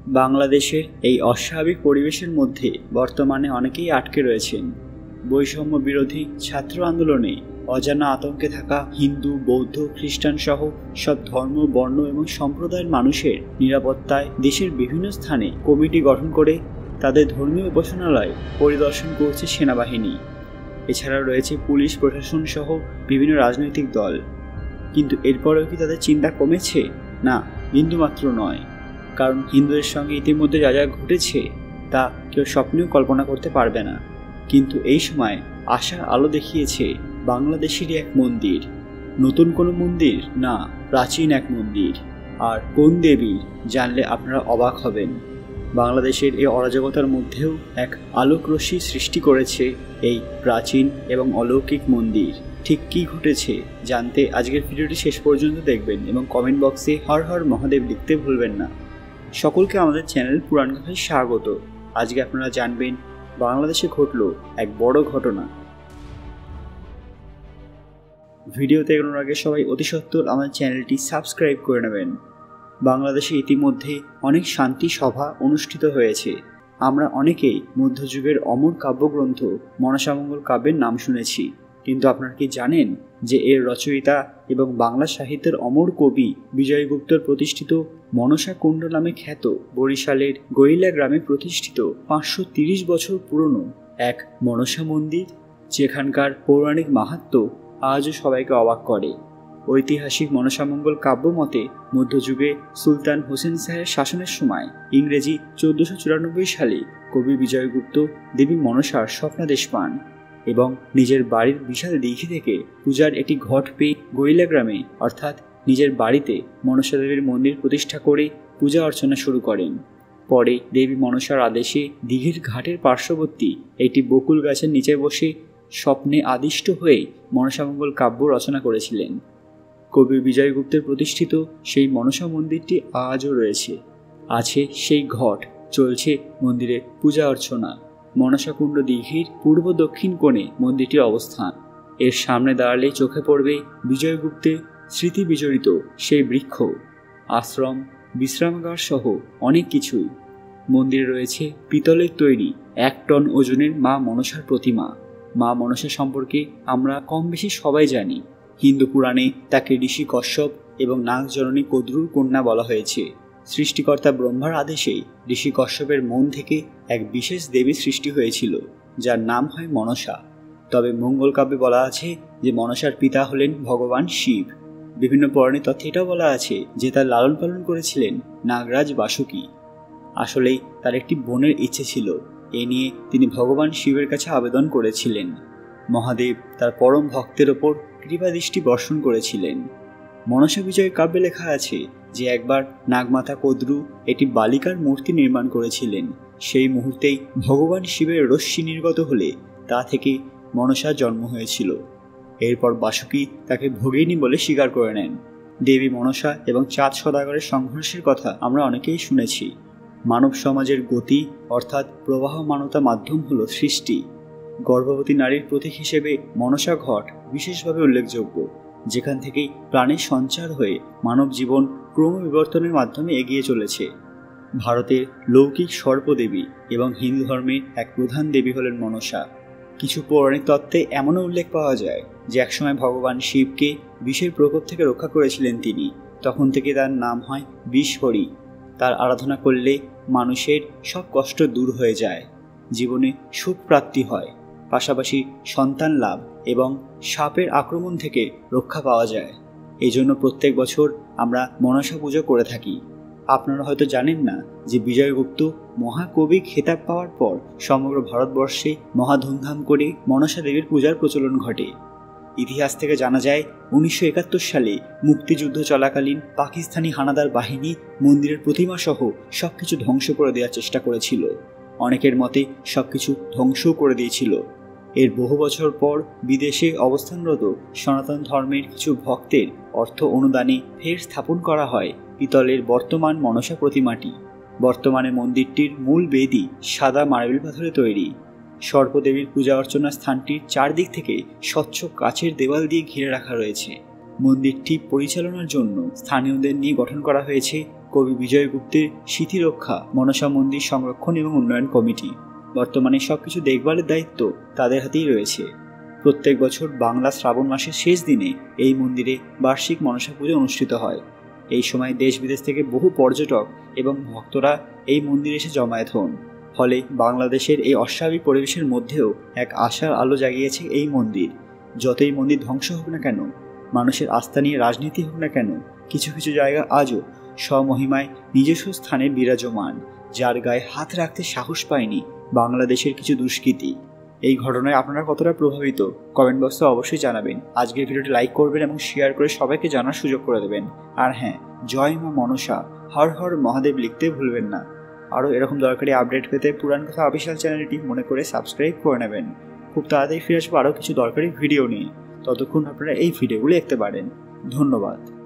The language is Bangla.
বাংলাদেশের এই অস্বাভাবিক পরিবেশের মধ্যে বর্তমানে অনেকেই আটকে রয়েছেন। বৈষম্য বিরোধী ছাত্র আন্দোলনে অজানা আতঙ্কে থাকা হিন্দু, বৌদ্ধ, খ্রিস্টান সহ সব ধর্ম, বর্ণ এবং সম্প্রদায়ের মানুষের নিরাপত্তায় দেশের বিভিন্ন স্থানে কমিটি গঠন করে তাদের ধর্মীয় উপাসনালয় পরিদর্শন করছে সেনাবাহিনী। এছাড়া রয়েছে পুলিশ প্রশাসন সহ বিভিন্ন রাজনৈতিক দল। কিন্তু এরপরেও কি তাদের চিন্তা কমেছে? না, বিন্দুমাত্র নয়। কারণ হিন্দুদের সঙ্গে ইতিমধ্যে যা যা ঘটেছে তা কেউ স্বপ্নেও কল্পনা করতে পারবে না। কিন্তু এই সময় আশার আলো দেখিয়েছে বাংলাদেশেরই এক মন্দির। নতুন কোনো মন্দির না, প্রাচীন এক মন্দির। আর কোন দেবী জানলে আপনারা অবাক হবেন। বাংলাদেশের এই অরাজকতার মধ্যেও এক আলোকরশ্মি সৃষ্টি করেছে এই প্রাচীন এবং অলৌকিক মন্দির। ঠিক কী ঘটেছে জানতে আজকের ভিডিওটি শেষ পর্যন্ত দেখবেন এবং কমেন্ট বক্সে হর হর মহাদেব লিখতে ভুলবেন না। সকলকে আমাদের চ্যানেল পুরাণ কথায় স্বাগত। আজকে আপনারা জানবেন বাংলাদেশে ঘটল এক বড় ঘটনা। ভিডিওতে এগোনোর আগে সবাই অতি সত্বর আমাদের চ্যানেলটি সাবস্ক্রাইব করে নেবেন। বাংলাদেশে ইতিমধ্যে অনেক শান্তি সভা অনুষ্ঠিত হয়েছে। আমরা অনেকেই মধ্যযুগের অমর কাব্যগ্রন্থ মনসামঙ্গল কাব্যের নাম শুনেছি, কিন্তু আপনারা কি জানেন যে এর রচয়িতা এবং বাংলা সাহিত্যের অমর কবি বিজয়গুপ্তর প্রতিষ্ঠিত মনসা কুণ্ড নামে খ্যাত বরিশালের গৈলা গ্রামে প্রতিষ্ঠিত 530 বছর পুরনো এক মনসা মন্দির, যেখানকার পৌরাণিক মাহাত্ম্য আজও সবাইকে অবাক করে। ঐতিহাসিক মনসামঙ্গল কাব্য মতে মধ্যযুগে সুলতান হোসেন শাহের শাসনের সময় ইংরেজি 1494 সালে কবি বিজয়গুপ্ত দেবী মনসার স্বপ্নাদেশ পান এবং নিজের বাড়ির বিশাল দিঘি থেকে পূজার একটি ঘট পেয়ে গৈলা গ্রামে অর্থাৎ নিজের বাড়িতে মনসা দেবীর মন্দির প্রতিষ্ঠা করে পূজা অর্চনা শুরু করেন। পরে দেবী মনসার আদেশে দিঘির ঘাটের পার্শ্ববর্তী একটি বকুল গাছের নিচে বসে স্বপ্নে আদিষ্ট হয়ে মনসামঙ্গল কাব্য রচনা করেছিলেন। কবি বিজয়গুপ্তের প্রতিষ্ঠিত সেই মনসা মন্দিরটি আজও রয়েছে। আছে সেই ঘট, চলছে মন্দিরে পূজা অর্চনা। মনসাকুণ্ড দিঘির পূর্ব দক্ষিণ কোণে মন্দিরটির অবস্থান। এর সামনে দাঁড়ালে চোখে পড়বে বিজয়গুপ্তের স্মৃতি বিজড়িত সেই বৃক্ষ, আশ্রম, বিশ্রামাগার সহ অনেক কিছুই। মন্দিরে রয়েছে পিতলের তৈরি 1 টন ওজনের মা মনসার প্রতিমা। মা মনসা সম্পর্কে আমরা কম বেশি সবাই জানি। হিন্দু পুরাণে তাকে ঋষি কশ্যপ এবং নাগজননী কদ্রুর কন্যা বলা হয়েছে। সৃষ্টিকর্তা ব্রহ্মার আদেশে ঋষি কশ্যপের মন থেকে এক বিশেষ দেবী সৃষ্টি হয়েছিল, যার নাম হয় মনসা। তবে মঙ্গল কাব্যে বলা আছে যে মনসার পিতা হলেন ভগবান শিব। বিভিন্ন পৌরাণিক তথ্যে এটাও বলা আছে যে তার লালন পালন করেছিলেন নাগরাজ বাসুকী। আসলেই তার একটি বোনের ইচ্ছে ছিল। এ নিয়ে তিনি ভগবান শিবের কাছে আবেদন করেছিলেন। মহাদেব তার পরম ভক্তের ওপর কৃপাদৃষ্টি বর্ষণ করেছিলেন। মনসা বিজয় কাব্যে লেখা আছে যে একবার নাগমাতা কদ্রু একটি বালিকার মূর্তি নির্মাণ করেছিলেন। সেই মুহূর্তেই ভগবান শিবের রশ্মি নির্গত হলে তা থেকে মনসার জন্ম হয়েছিল। এরপর বাসুকী তাকে ভগিনী বলে স্বীকার করে নেন। দেবী মনসা এবং চাঁদ সদাগরের সংঘর্ষের কথা আমরা অনেকেই শুনেছি। মানব সমাজের গতি অর্থাৎ প্রবাহমানতা মাধ্যম হল সৃষ্টি। গর্ভবতী নারীর প্রতীক হিসেবে মনসা ঘট বিশেষভাবে উল্লেখযোগ্য, যেখান থেকেই প্রাণের সঞ্চার হয়ে মানব জীবন ক্রমবিবর্তনের মাধ্যমে এগিয়ে চলেছে। ভারতের লৌকিক সর্পদেবী এবং হিন্দু ধর্মের এক প্রধান দেবী হলেন মনসা। কিছু পৌরাণিক তত্ত্বে এমনও উল্লেখ পাওয়া যায় যে একসময় ভগবান শিবকে বিষের প্রকোপ থেকে রক্ষা করেছিলেন তিনি। তখন থেকে তার নাম হয় বিষহরি। তার আরাধনা করলে মানুষের সব কষ্ট দূর হয়ে যায়, জীবনে সুখ প্রাপ্তি হয়, পাশাপাশি সন্তান লাভ এবং সাপের আক্রমণ থেকে রক্ষা পাওয়া যায়। এই জন্য প্রত্যেক বছর আমরা মনসা পুজো করে থাকি। আপনারা হয়তো জানেন না যে বিজয়গুপ্ত মহাকবি খেতাব পাওয়ার পর সমগ্র ভারতবর্ষে মহা ধুমধাম করে মনসা দেবীর পূজার প্রচলন ঘটে। ইতিহাস থেকে জানা যায় 1971 সালে মুক্তিযুদ্ধ চলাকালীন পাকিস্তানি হানাদার বাহিনী মন্দিরের প্রতিমা সহ সবকিছু ধ্বংস করে দেওয়ার চেষ্টা করেছিল। অনেকের মতে সবকিছু ধ্বংসও করে দিয়েছিল। এর বহু বছর পর বিদেশে অবস্থানরত সনাতন ধর্মের কিছু ভক্তের অর্থ অনুদানে ফের স্থাপন করা হয় পিতলের বর্তমান মনসা প্রতিমাটি। বর্তমানে মন্দিরটির মূল বেদি সাদা মার্বেল পাথরে তৈরি। সর্পদেবীর পূজা অর্চনার স্থানটির চারদিক থেকে স্বচ্ছ কাচের দেওয়াল দিয়ে ঘিরে রাখা রয়েছে। মন্দিরটি পরিচালনার জন্য স্থানীয়দের নিয়ে গঠন করা হয়েছে কবি বিজয় গুপ্তের স্মৃতিরক্ষা, মনসা মন্দির সংরক্ষণ এবং উন্নয়ন কমিটি। বর্তমানে সবকিছু দেখভালের দায়িত্ব তাদের হাতেই রয়েছে। প্রত্যেক বছর বাংলা শ্রাবণ মাসের শেষ দিনে এই মন্দিরে বার্ষিক মনসা পুজো অনুষ্ঠিত হয়। এই সময় দেশ বিদেশ থেকে বহু পর্যটক এবং ভক্তরা এই মন্দিরে এসে জমায়েত হন। ফলে বাংলাদেশের এই অস্বাভাবিক পরিবেশের মধ্যেও এক আশার আলো জাগিয়েছে এই মন্দির। যতই মন্দির ধ্বংস হোক না কেন, মানুষের আস্থা নিয়ে রাজনীতি হোক না কেন, কিছু কিছু জায়গা আজও স্বমহিমায় নিজস্ব স্থানে বিরাজমান, যার গায়ে হাত রাখতে সাহস পায়নি বাংলাদেশের কিছু দুষ্কৃতী। এই ঘটনায় আপনারা কতটা প্রভাবিত কমেন্ট বক্সে অবশ্যই জানাবেন। আজকের ভিডিওটি লাইক করবেন এবং শেয়ার করে সবাইকে জানার সুযোগ করে দেবেন। আর হ্যাঁ, জয় মা মনসা, হর হর মহাদেব লিখতে ভুলবেন না। আরও এরকম দরকারি আপডেট পেতে পুরাণ কথা অফিসিয়াল চ্যানেলটি মনে করে সাবস্ক্রাইব করে নেবেন। খুব তাড়াতাড়ি ফিরে আসবো আরও কিছু দরকারি ভিডিও নিয়ে। ততক্ষণ আপনারা এই ভিডিওগুলো দেখতে পারেন। ধন্যবাদ।